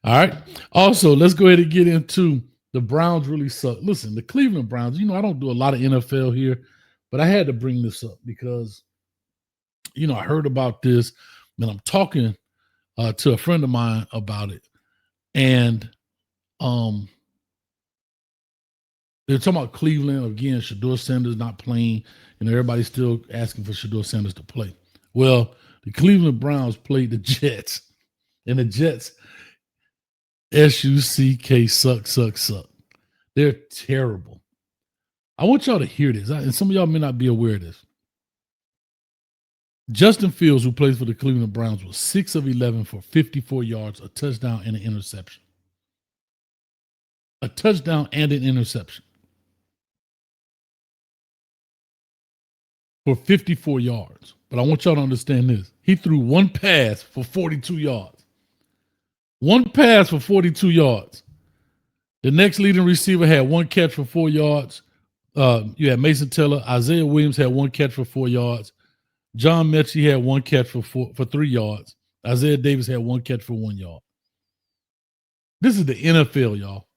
All right. Also, let's go ahead and get into the Browns really suck. Listen, the Cleveland Browns, I don't do a lot of NFL here, but I had to bring this up because, I heard about this and I'm talking to a friend of mine about it. And um, they're talking about Cleveland again. Shedeur Sanders not playing, and everybody's still asking for Shedeur Sanders to play. Well, the Cleveland Browns played the Jets, and the Jets, SUCK, suck. They're terrible. I want y'all to hear this, and some of y'all may not be aware of this. Justin Fields, who plays for the Cleveland Browns, was 6 of 11 for 54 yards, a touchdown, and an interception. A touchdown and an interception. For 54 yards. But I want y'all to understand this. He threw one pass for 42 yards. One pass for 42 yards. The next leading receiver had one catch for 4 yards. You had Mason Taylor. Isaiah Williams had one catch for 4 yards. John Mechie had one catch for 3 yards. Isaiah Davis had one catch for 1 yard. This is the NFL, y'all.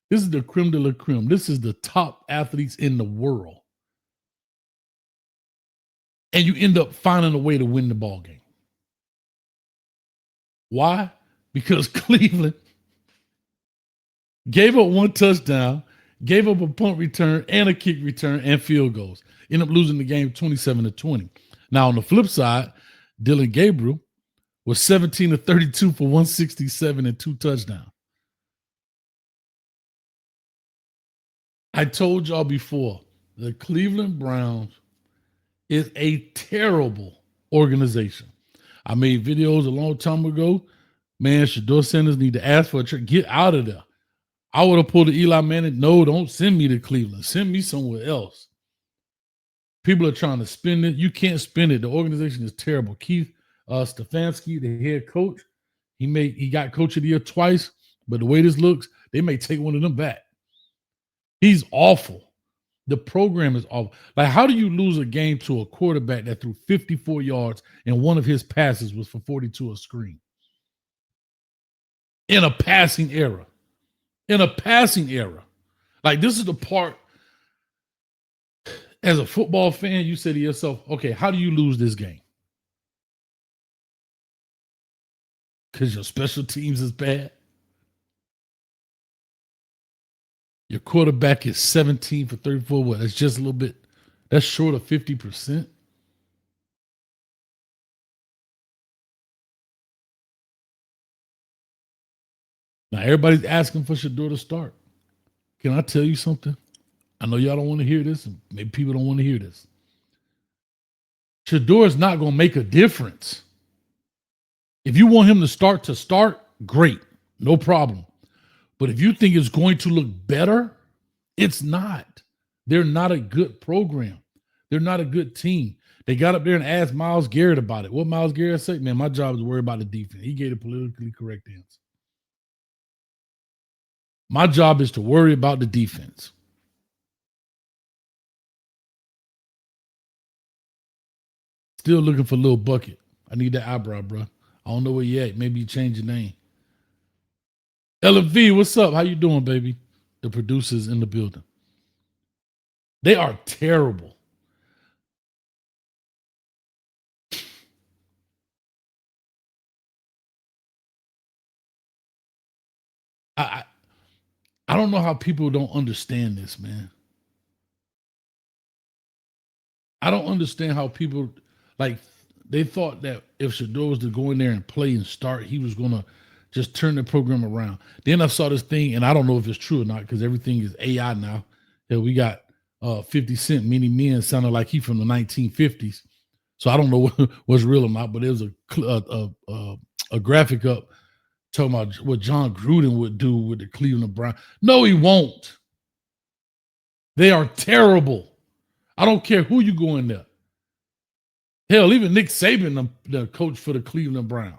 This is the creme de la creme. This is the top athletes in the world. And you end up finding a way to win the ball game. Why? Because Cleveland gave up one touchdown, gave up a punt return and a kick return and field goals. Ended up losing the game 27-20. Now, on the flip side, Dylan Gabriel was 17 of 32 for 167 and 2 touchdowns. I told y'all before, the Cleveland Browns is a terrible organization. I made videos a long time ago. Man, Shedeur Sanders need to ask for a trade. Get out of there. I would have pulled the Eli Manning. No, don't send me to Cleveland. Send me somewhere else. People are trying to spin it. You can't spin it. The organization is terrible. Keith Stefanski, the head coach, he got coach of the year twice, but the way this looks, they may take one of them back. He's awful. The program is awful. Like, how do you lose a game to a quarterback that threw 54 yards and one of his passes was for 42 a screen? In a passing era. Like, this is the part, as a football fan, you say to yourself, okay, how do you lose this game? Because your special teams is bad. Your quarterback is 17 for 34. What? That's just a little bit. That's short of 50%. Now, everybody's asking for Shedeur to start. Can I tell you something? I know y'all don't want to hear this, and maybe people don't want to hear this. Shedeur is not going to make a difference. If you want him to start, great. No problem. But if you think it's going to look better, it's not. They're not a good program. They're not a good team. They got up there and asked Myles Garrett about it. What Myles Garrett said? Man, my job is to worry about the defense. He gave a politically correct answer. My job is to worry about the defense. Still looking for Lil Bucket. I need that eyebrow, bro. I don't know where you at. Maybe you change your name. LV, what's up? How you doing, baby? The producers in the building. They are terrible. I don't know how people don't understand this, man. I don't understand how people, like, they thought that if Shedeur was to go in there and play and start, he was going to just turn the program around. Then I saw this thing, and I don't know if it's true or not, because everything is AI now. That we got 50 Cent, Many Men, sounded like he from the 1950s. So I don't know what's real or not, but there was a graphic up talking about what John Gruden would do with the Cleveland Browns. No, he won't. They are terrible. I don't care who you go in there. Hell, even Nick Saban, the coach for the Cleveland Browns.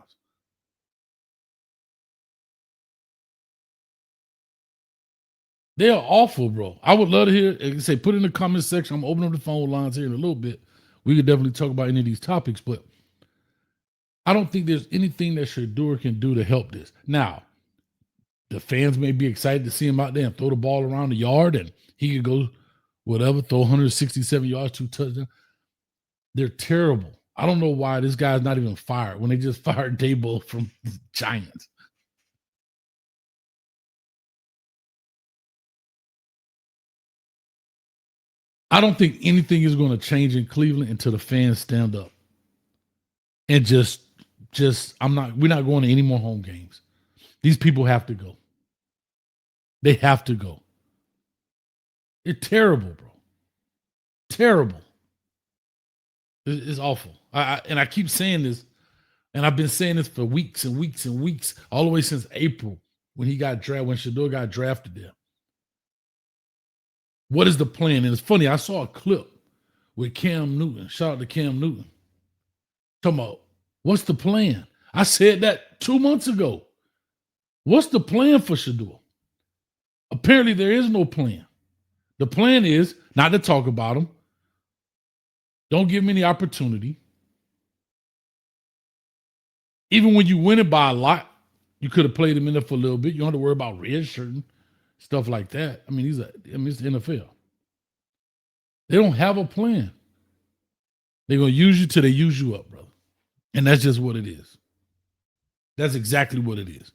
They are awful, bro. I would love to hear, like I say, put in the comment section. I'm opening up the phone lines here in a little bit. We could definitely talk about any of these topics, but I don't think there's anything that Shedeur can do to help this. Now, the fans may be excited to see him out there and throw the ball around the yard, and he could go whatever, throw 167 yards, 2 touchdowns. They're terrible. I don't know why this guy's not even fired when they just fired Dable from the Giants. I don't think anything is going to change in Cleveland until the fans stand up and we're not going to any more home games. These people have to go. They have to go. They're terrible, bro. Terrible. It's awful. And I keep saying this, and I've been saying this for weeks and weeks and weeks, all the way since April when Shedeur got drafted there. What is the plan? And it's funny, I saw a clip with Cam Newton. Shout out to Cam Newton. Talking about, what's the plan? I said that 2 months ago. What's the plan for Shedeur? Apparently, there is no plan. The plan is not to talk about him. Don't give him any opportunity. Even when you win it by a lot, you could have played him in there for a little bit. You don't have to worry about redshirting, stuff like that. I mean, it's the NFL. They don't have a plan. They're going to use you till they use you up, brother. And that's just what it is. That's exactly what it is.